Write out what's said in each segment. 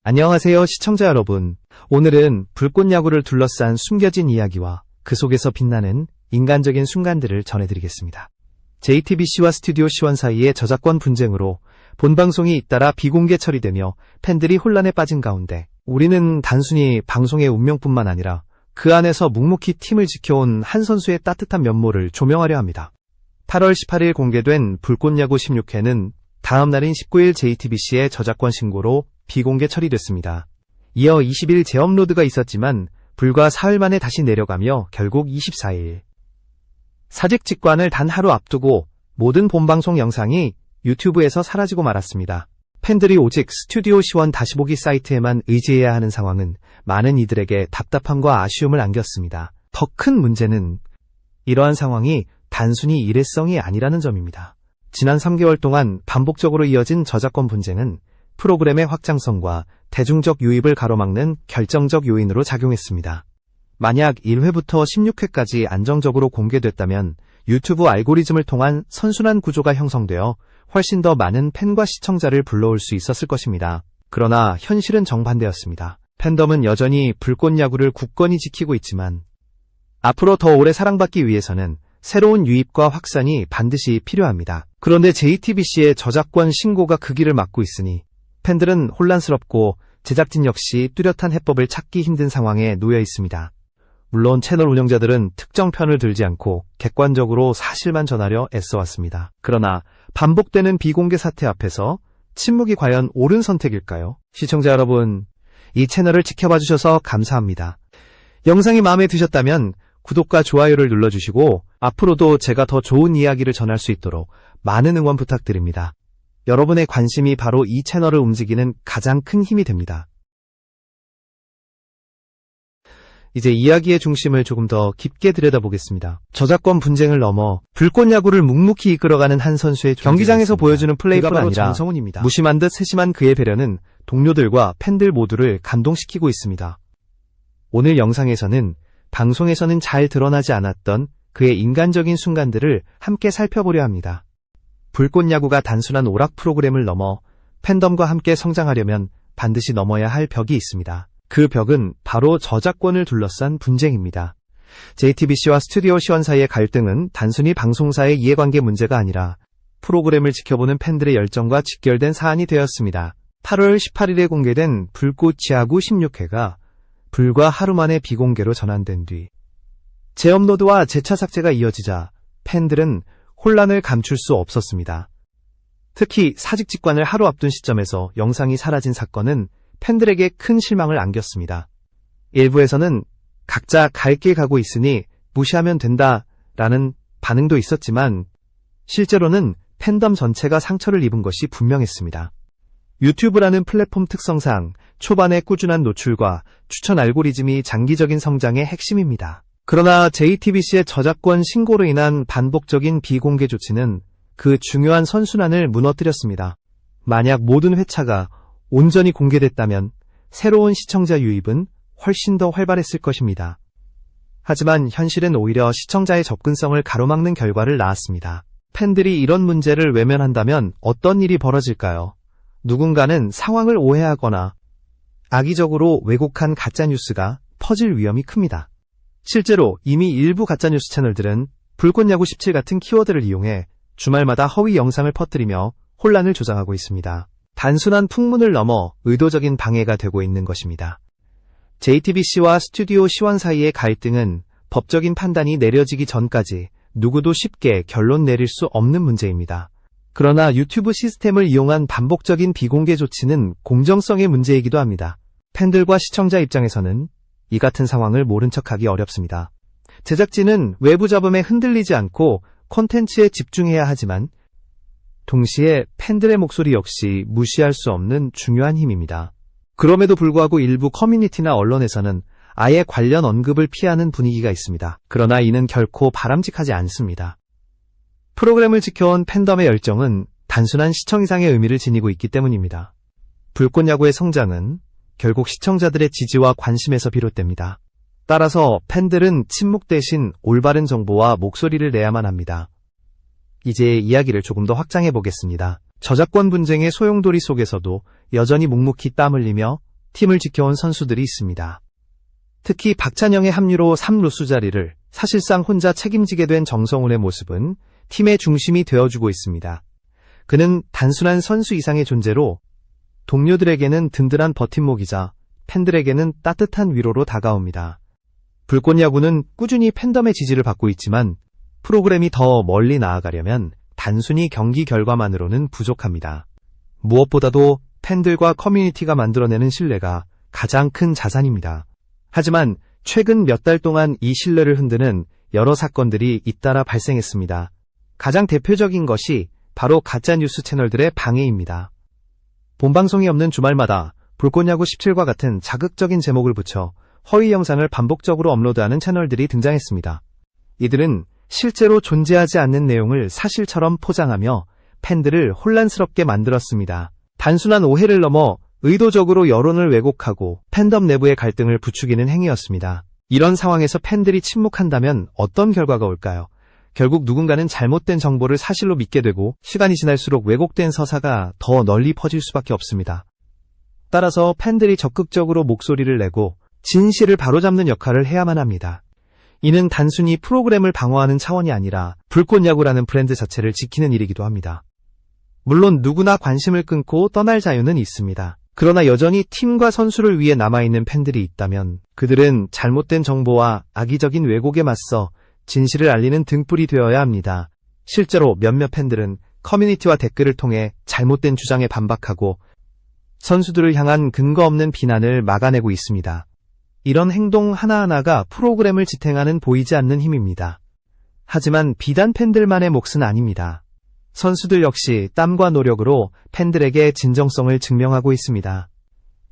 안녕하세요, 시청자 여러분. 오늘은 불꽃야구를 둘러싼 숨겨진 이야기와 그 속에서 빛나는 인간적인 순간들을 전해드리겠습니다. JTBC와 스튜디오 C1 사이의 저작권 분쟁으로 본방송이 잇따라 비공개 처리되며 팬들이 혼란에 빠진 가운데 우리는 단순히 방송의 운명뿐만 아니라 그 안에서 묵묵히 팀을 지켜온 한 선수의 따뜻한 면모를 조명하려 합니다. 8월 18일 공개된 불꽃야구 16회는 다음 날인 19일 JTBC의 저작권 신고로 비공개 처리됐습니다. 이어 20일 재업로드가 있었지만 불과 사흘 만에 다시 내려가며 결국 24일 사직 직관을 단 하루 앞두고 모든 본방송 영상이 유튜브에서 사라지고 말았습니다. 팬들이 오직 스튜디오 C1 다시 보기 사이트에만 의지해야 하는 상황은 많은 이들에게 답답함과 아쉬움을 안겼습니다. 더 큰 문제는 이러한 상황이 단순히 일회성이 아니라는 점입니다. 지난 3개월 동안 반복적으로 이어진 저작권 분쟁은 프로그램의 확장성과 대중적 유입을 가로막는 결정적 요인으로 작용했습니다. 만약 1회부터 16회까지 안정적으로 공개됐다면 유튜브 알고리즘을 통한 선순환 구조가 형성되어 훨씬 더 많은 팬과 시청자를 불러올 수 있었을 것입니다. 그러나 현실은 정반대였습니다. 팬덤은 여전히 불꽃야구를 굳건히 지키고 있지만 앞으로 더 오래 사랑받기 위해서는 새로운 유입과 확산이 반드시 필요합니다. 그런데 JTBC의 저작권 신고가 그 길을 막고 있으니 팬들은 혼란스럽고 제작진 역시 뚜렷한 해법을 찾기 힘든 상황에 놓여 있습니다. 물론 채널 운영자들은 특정 편을 들지 않고 객관적으로 사실만 전하려 애써왔습니다. 그러나 반복되는 비공개 사태 앞에서 침묵이 과연 옳은 선택일까요? 시청자 여러분, 이 채널을 지켜봐 주셔서 감사합니다. 영상이 마음에 드셨다면 구독과 좋아요를 눌러주시고 앞으로도 제가 더 좋은 이야기를 전할 수 있도록 많은 응원 부탁드립니다. 여러분의 관심이 바로 이 채널을 움직이는 가장 큰 힘이 됩니다. 이제 이야기의 중심을 조금 더 깊게 들여다보겠습니다. 저작권 분쟁을 넘어 불꽃야구를 묵묵히 이끌어가는 한 선수의 경기장에서 보여주는 플레이뿐 아니라 정성훈입니다. 무심한 듯 세심한 그의 배려는 동료들과 팬들 모두를 감동시키고 있습니다. 오늘 영상에서는 방송에서는 잘 드러나지 않았던 그의 인간적인 순간들을 함께 살펴보려 합니다. 불꽃야구가 단순한 오락 프로그램을 넘어 팬덤과 함께 성장하려면 반드시 넘어야 할 벽이 있습니다. 그 벽은 바로 저작권을 둘러싼 분쟁입니다. JTBC와 스튜디오 C1 사이의 갈등은 단순히 방송사의 이해관계 문제가 아니라 프로그램을 지켜보는 팬들의 열정과 직결된 사안이 되었습니다. 8월 18일에 공개된 불꽃야구 16회가 불과 하루 만에 비공개로 전환된 뒤 재업로드와 재차 삭제가 이어지자 팬들은 혼란을 감출 수 없었습니다. 특히 사직 직관을 하루 앞둔 시점에서 영상이 사라진 사건은 팬들에게 큰 실망을 안겼습니다. 일부에서는 각자 갈 길 가고 있으니 무시하면 된다라는 반응도 있었지만 실제로는 팬덤 전체가 상처를 입은 것이 분명했습니다. 유튜브라는 플랫폼 특성상 초반의 꾸준한 노출과 추천 알고리즘이 장기적인 성장의 핵심입니다. 그러나 JTBC의 저작권 신고로 인한 반복적인 비공개 조치는 그 중요한 선순환을 무너뜨렸습니다. 만약 모든 회차가 온전히 공개됐다면 새로운 시청자 유입은 훨씬 더 활발했을 것입니다. 하지만 현실은 오히려 시청자의 접근성을 가로막는 결과를 낳았습니다. 팬들이 이런 문제를 외면한다면 어떤 일이 벌어질까요? 누군가는 상황을 오해하거나 악의적으로 왜곡한 가짜뉴스가 퍼질 위험이 큽니다. 실제로 이미 일부 가짜뉴스 채널들은 불꽃야구 17 같은 키워드를 이용해 주말마다 허위 영상을 퍼뜨리며 혼란을 조장하고 있습니다. 단순한 풍문을 넘어 의도적인 방해가 되고 있는 것입니다. JTBC와 스튜디오 C1 사이의 갈등은 법적인 판단이 내려지기 전까지 누구도 쉽게 결론 내릴 수 없는 문제입니다. 그러나 유튜브 시스템을 이용한 반복적인 비공개 조치는 공정성의 문제이기도 합니다. 팬들과 시청자 입장에서는 이 같은 상황을 모른 척하기 어렵습니다. 제작진은 외부 잡음에 흔들리지 않고 콘텐츠에 집중해야 하지만 동시에 팬들의 목소리 역시 무시할 수 없는 중요한 힘입니다. 그럼에도 불구하고 일부 커뮤니티나 언론에서는 아예 관련 언급을 피하는 분위기가 있습니다. 그러나 이는 결코 바람직하지 않습니다. 프로그램을 지켜온 팬덤의 열정은 단순한 시청 이상의 의미를 지니고 있기 때문입니다. 불꽃야구의 성장은 결국 시청자들의 지지와 관심에서 비롯됩니다. 따라서 팬들은 침묵 대신 올바른 정보와 목소리를 내야만 합니다. 이제 이야기를 조금 더 확장해 보겠습니다. 저작권 분쟁의 소용돌이 속에서도 여전히 묵묵히 땀 흘리며 팀을 지켜온 선수들이 있습니다. 특히 박찬영의 합류로 3루수 자리를 사실상 혼자 책임지게 된 정성훈의 모습은 팀의 중심이 되어주고 있습니다. 그는 단순한 선수 이상의 존재로 동료들에게는 든든한 버팀목이자 팬들에게는 따뜻한 위로로 다가옵니다. 불꽃야구는 꾸준히 팬덤의 지지를 받고 있지만 프로그램이 더 멀리 나아가려면 단순히 경기 결과만으로는 부족합니다. 무엇보다도 팬들과 커뮤니티가 만들어내는 신뢰가 가장 큰 자산입니다. 하지만 최근 몇 달 동안 이 신뢰를 흔드는 여러 사건들이 잇따라 발생했습니다. 가장 대표적인 것이 바로 가짜뉴스 채널들의 방해입니다. 본방송이 없는 주말마다 불꽃야구 17과 같은 자극적인 제목을 붙여 허위 영상을 반복적으로 업로드하는 채널들이 등장했습니다. 이들은 실제로 존재하지 않는 내용을 사실처럼 포장하며 팬들을 혼란스럽게 만들었습니다. 단순한 오해를 넘어 의도적으로 여론을 왜곡하고 팬덤 내부의 갈등을 부추기는 행위였습니다. 이런 상황에서 팬들이 침묵한다면 어떤 결과가 올까요? 결국 누군가는 잘못된 정보를 사실로 믿게 되고 시간이 지날수록 왜곡된 서사가 더 널리 퍼질 수밖에 없습니다. 따라서 팬들이 적극적으로 목소리를 내고 진실을 바로잡는 역할을 해야만 합니다. 이는 단순히 프로그램을 방어하는 차원이 아니라 불꽃야구라는 브랜드 자체를 지키는 일이기도 합니다. 물론 누구나 관심을 끊고 떠날 자유는 있습니다. 그러나 여전히 팀과 선수를 위해 남아있는 팬들이 있다면 그들은 잘못된 정보와 악의적인 왜곡에 맞서 진실을 알리는 등불이 되어야 합니다. 실제로 몇몇 팬들은 커뮤니티와 댓글을 통해 잘못된 주장에 반박하고 선수들을 향한 근거 없는 비난을 막아내고 있습니다. 이런 행동 하나하나가 프로그램을 지탱하는 보이지 않는 힘입니다. 하지만 비단 팬들만의 몫은 아닙니다. 선수들 역시 땀과 노력으로 팬들에게 진정성을 증명하고 있습니다.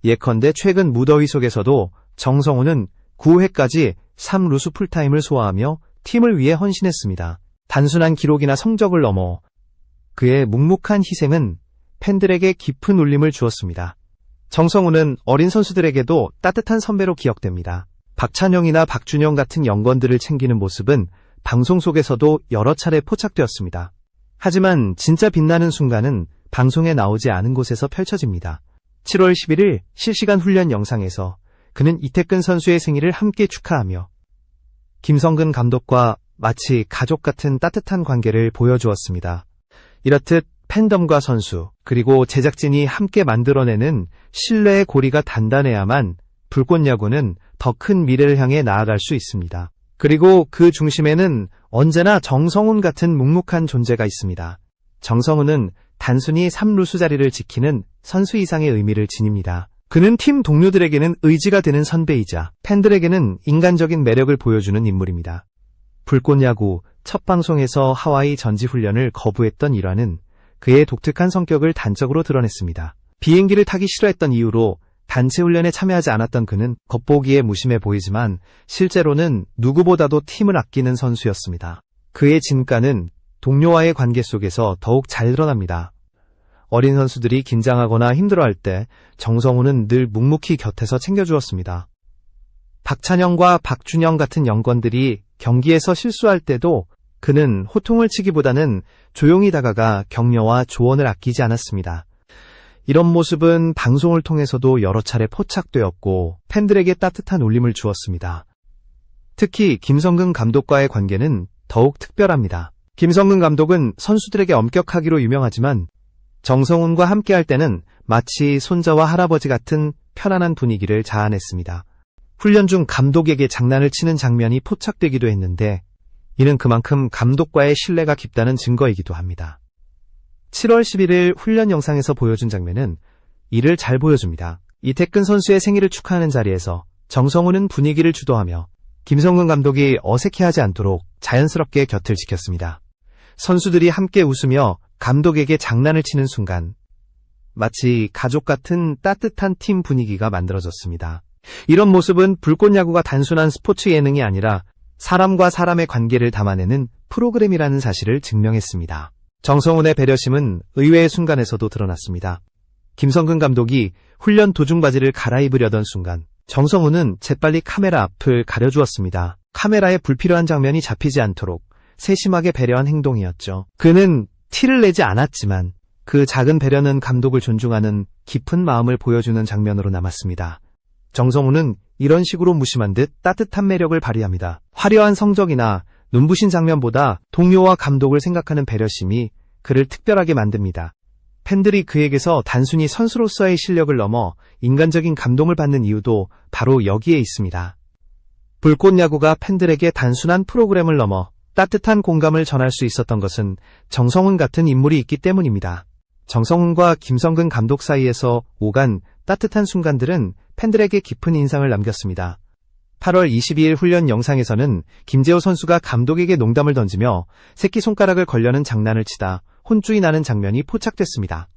예컨대 최근 무더위 속에서도 정성훈은 9회까지 3루수 풀타임을 소화하며 팀을 위해 헌신했습니다. 단순한 기록이나 성적을 넘어 그의 묵묵한 희생은 팬들에게 깊은 울림을 주었습니다. 정성훈은 어린 선수들에게도 따뜻한 선배로 기억됩니다. 박찬영이나 박준영 같은 연건들을 챙기는 모습은 방송 속에서도 여러 차례 포착되었습니다. 하지만 진짜 빛나는 순간은 방송에 나오지 않은 곳에서 펼쳐집니다. 7월 11일 실시간 훈련 영상에서 그는 이태근 선수의 생일을 함께 축하하며 김성근 감독과 마치 가족 같은 따뜻한 관계를 보여주었습니다. 이렇듯 팬덤과 선수, 그리고 제작진이 함께 만들어내는 신뢰의 고리가 단단해야만 불꽃야구는 더 큰 미래를 향해 나아갈 수 있습니다. 그리고 그 중심에는 언제나 정성훈 같은 묵묵한 존재가 있습니다. 정성훈은 단순히 3루수 자리를 지키는 선수 이상의 의미를 지닙니다. 그는 팀 동료들에게는 의지가 되는 선배이자 팬들에게는 인간적인 매력을 보여주는 인물입니다. 불꽃야구 첫 방송에서 하와이 전지훈련을 거부했던 일화는 그의 독특한 성격을 단적으로 드러냈습니다. 비행기를 타기 싫어했던 이유로 단체 훈련에 참여하지 않았던 그는 겉보기에 무심해 보이지만 실제로는 누구보다도 팀을 아끼는 선수였습니다. 그의 진가는 동료와의 관계 속에서 더욱 잘 드러납니다. 어린 선수들이 긴장하거나 힘들어할 때 정성훈은 늘 묵묵히 곁에서 챙겨주었습니다. 박찬영과 박준영 같은 연건들이 경기에서 실수할 때도 그는 호통을 치기보다는 조용히 다가가 격려와 조언을 아끼지 않았습니다. 이런 모습은 방송을 통해서도 여러 차례 포착되었고 팬들에게 따뜻한 울림을 주었습니다. 특히 김성근 감독과의 관계는 더욱 특별합니다. 김성근 감독은 선수들에게 엄격하기로 유명하지만 정성훈과 함께할 때는 마치 손자와 할아버지 같은 편안한 분위기를 자아냈습니다. 훈련 중 감독에게 장난을 치는 장면이 포착되기도 했는데 이는 그만큼 감독과의 신뢰가 깊다는 증거이기도 합니다. 7월 11일 훈련 영상에서 보여준 장면은 이를 잘 보여줍니다. 이태근 선수의 생일을 축하하는 자리에서 정성훈은 분위기를 주도하며 김성근 감독이 어색해하지 않도록 자연스럽게 곁을 지켰습니다. 선수들이 함께 웃으며 감독에게 장난을 치는 순간 마치 가족 같은 따뜻한 팀 분위기가 만들어졌습니다. 이런 모습은 불꽃야구가 단순한 스포츠 예능이 아니라 사람과 사람의 관계를 담아내는 프로그램이라는 사실을 증명했습니다. 정성훈의 배려심은 의외의 순간에서도 드러났습니다. 김성근 감독이 훈련 도중 바지를 갈아입으려던 순간 정성훈은 재빨리 카메라 앞을 가려주었습니다. 카메라에 불필요한 장면이 잡히지 않도록 세심하게 배려한 행동이었죠. 그는 티를 내지 않았지만 그 작은 배려는 감독을 존중하는 깊은 마음을 보여주는 장면으로 남았습니다. 정성우는 이런 식으로 무심한 듯 따뜻한 매력을 발휘합니다. 화려한 성적이나 눈부신 장면보다 동료와 감독을 생각하는 배려심이 그를 특별하게 만듭니다. 팬들이 그에게서 단순히 선수로서의 실력을 넘어 인간적인 감동을 받는 이유도 바로 여기에 있습니다. 불꽃야구가 팬들에게 단순한 프로그램을 넘어 따뜻한 공감을 전할 수 있었던 것은 정성훈 같은 인물이 있기 때문입니다. 정성훈과 김성근 감독 사이에서 오간 따뜻한 순간들은 팬들에게 깊은 인상을 남겼습니다. 8월 22일 훈련 영상에서는 김재호 선수가 감독에게 농담을 던지며 새끼손가락을 걸려는 장난을 치다 혼쭐이 나는 장면이 포착됐습니다.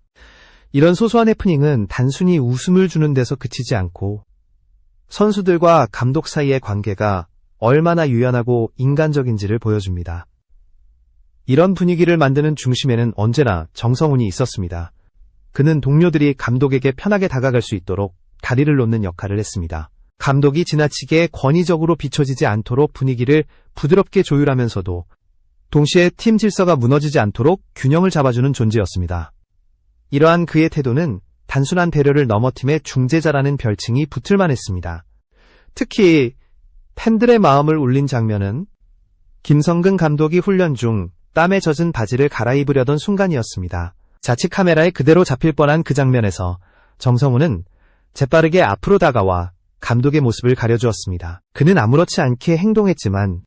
이런 소소한 해프닝은 단순히 웃음을 주는 데서 그치지 않고 선수들과 감독 사이의 관계가 얼마나 유연하고 인간적인지를 보여줍니다. 이런 분위기를 만드는 중심에는 언제나 정성훈이 있었습니다. 그는 동료들이 감독에게 편하게 다가갈 수 있도록 다리를 놓는 역할을 했습니다. 감독이 지나치게 권위적으로 비춰지지 않도록 분위기를 부드럽게 조율하면서도 동시에 팀 질서가 무너지지 않도록 균형을 잡아주는 존재였습니다. 이러한 그의 태도는 단순한 배려를 넘어 팀의 중재자라는 별칭이 붙을만 했습니다. 특히 팬들의 마음을 울린 장면은 김성근 감독이 훈련 중 땀에 젖은 바지를 갈아입으려던 순간이었습니다. 자칫 카메라에 그대로 잡힐 뻔한 그 장면에서 정성훈은 재빠르게 앞으로 다가와 감독의 모습을 가려주었습니다. 그는 아무렇지 않게 행동했지만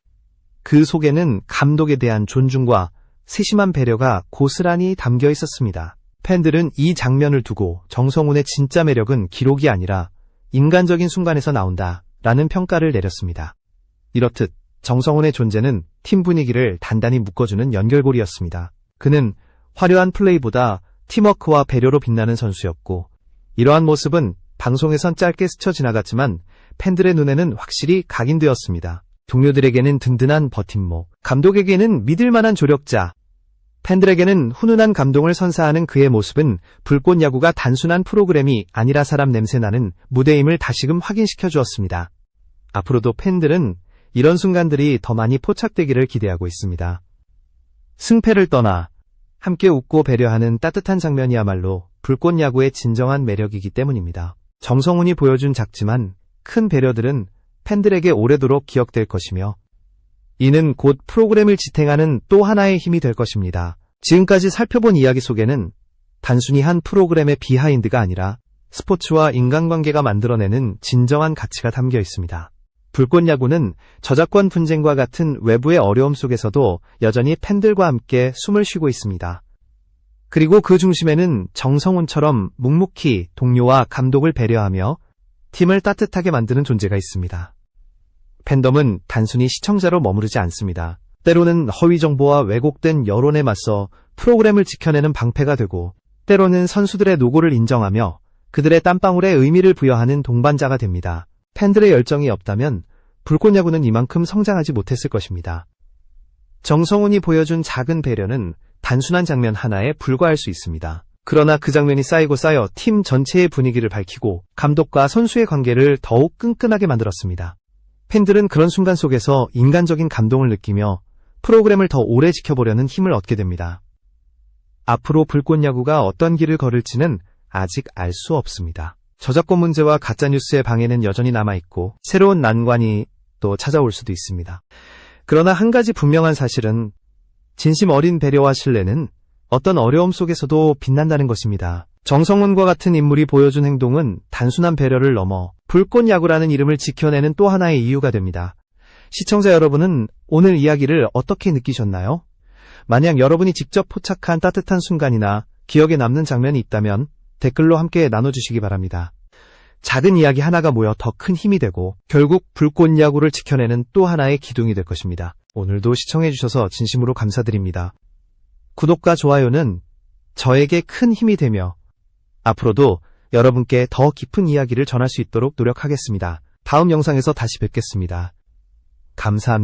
그 속에는 감독에 대한 존중과 세심한 배려가 고스란히 담겨 있었습니다. 팬들은 이 장면을 두고 정성훈의 진짜 매력은 기록이 아니라 인간적인 순간에서 나온다 라는 평가를 내렸습니다. 이렇듯 정성훈의 존재는 팀 분위기를 단단히 묶어주는 연결고리였습니다. 그는 화려한 플레이보다 팀워크와 배려로 빛나는 선수였고 이러한 모습은 방송에선 짧게 스쳐 지나갔지만 팬들의 눈에는 확실히 각인되었습니다. 동료들에게는 든든한 버팀목, 감독에게는 믿을만한 조력자, 팬들에게는 훈훈한 감동을 선사하는 그의 모습은 불꽃야구가 단순한 프로그램이 아니라 사람 냄새나는 무대임을 다시금 확인시켜 주었습니다. 앞으로도 팬들은 이런 순간들이 더 많이 포착되기를 기대하고 있습니다. 승패를 떠나 함께 웃고 배려하는 따뜻한 장면이야말로 불꽃야구의 진정한 매력이기 때문입니다. 정성훈이 보여준 작지만 큰 배려들은 팬들에게 오래도록 기억될 것이며 이는 곧 프로그램을 지탱하는 또 하나의 힘이 될 것입니다. 지금까지 살펴본 이야기 속에는 단순히 한 프로그램의 비하인드가 아니라 스포츠와 인간관계가 만들어내는 진정한 가치가 담겨 있습니다. 불꽃야구는 저작권 분쟁과 같은 외부의 어려움 속에서도 여전히 팬들과 함께 숨을 쉬고 있습니다. 그리고 그 중심에는 정성훈처럼 묵묵히 동료와 감독을 배려하며 팀을 따뜻하게 만드는 존재가 있습니다. 팬덤은 단순히 시청자로 머무르지 않습니다. 때로는 허위 정보와 왜곡된 여론에 맞서 프로그램을 지켜내는 방패가 되고 때로는 선수들의 노고를 인정하며 그들의 땀방울에 의미를 부여하는 동반자가 됩니다. 팬들의 열정이 없다면 불꽃야구는 이만큼 성장하지 못했을 것입니다. 정성훈이 보여준 작은 배려는 단순한 장면 하나에 불과할 수 있습니다. 그러나 그 장면이 쌓이고 쌓여 팀 전체의 분위기를 밝히고 감독과 선수의 관계를 더욱 끈끈하게 만들었습니다. 팬들은 그런 순간 속에서 인간적인 감동을 느끼며 프로그램을 더 오래 지켜보려는 힘을 얻게 됩니다. 앞으로 불꽃야구가 어떤 길을 걸을지는 아직 알 수 없습니다. 저작권 문제와 가짜뉴스의 방해는 여전히 남아있고 새로운 난관이 또 찾아올 수도 있습니다. 그러나 한 가지 분명한 사실은 진심 어린 배려와 신뢰는 어떤 어려움 속에서도 빛난다는 것입니다. 정성훈과 같은 인물이 보여준 행동은 단순한 배려를 넘어 불꽃야구라는 이름을 지켜내는 또 하나의 이유가 됩니다. 시청자 여러분은 오늘 이야기를 어떻게 느끼셨나요? 만약 여러분이 직접 포착한 따뜻한 순간이나 기억에 남는 장면이 있다면 댓글로 함께 나눠주시기 바랍니다. 작은 이야기 하나가 모여 더 큰 힘이 되고 결국 불꽃야구를 지켜내는 또 하나의 기둥이 될 것입니다. 오늘도 시청해주셔서 진심으로 감사드립니다. 구독과 좋아요는 저에게 큰 힘이 되며 앞으로도 여러분께 더 깊은 이야기를 전할 수 있도록 노력하겠습니다. 다음 영상에서 다시 뵙겠습니다. 감사합니다.